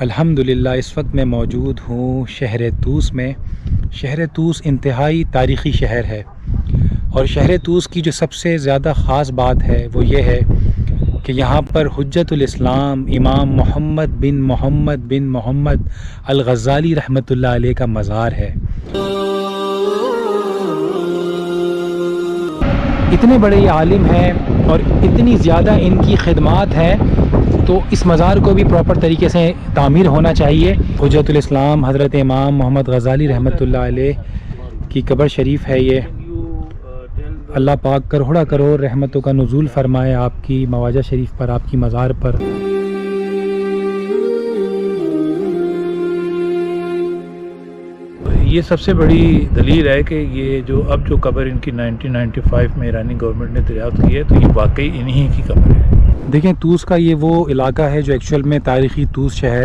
الحمدللہ اس وقت میں موجود ہوں شہر طوس میں۔ شہر طوس انتہائی تاریخی شہر ہے، اور شہر طوس کی جو سب سے زیادہ خاص بات ہے وہ یہ ہے کہ یہاں پر حجت الاسلام امام محمد بن محمد الغزالی رحمۃ اللہ علیہ کا مزار ہے۔ اتنے بڑے یہ عالم ہیں اور اتنی زیادہ ان کی خدمات ہیں، تو اس مزار کو بھی پراپر طریقے سے تعمیر ہونا چاہیے۔ حجت الاسلام حضرت امام محمد غزالی رحمۃ اللہ علیہ کی قبر شریف ہے یہ۔ اللہ پاک کروڑا کروڑ رحمتوں کا نزول فرمائے آپ کی مواجہ شریف پر، آپ کی مزار پر۔ یہ سب سے بڑی دلیل ہے کہ یہ جو قبر ان کی 1995 میں ایرانی گورنمنٹ نے دریافت کی ہے، تو یہ واقعی انہی کی قبر ہے۔ دیکھیں طوس کا یہ وہ علاقہ ہے جو ایکچوئل میں تاریخی طوس شہر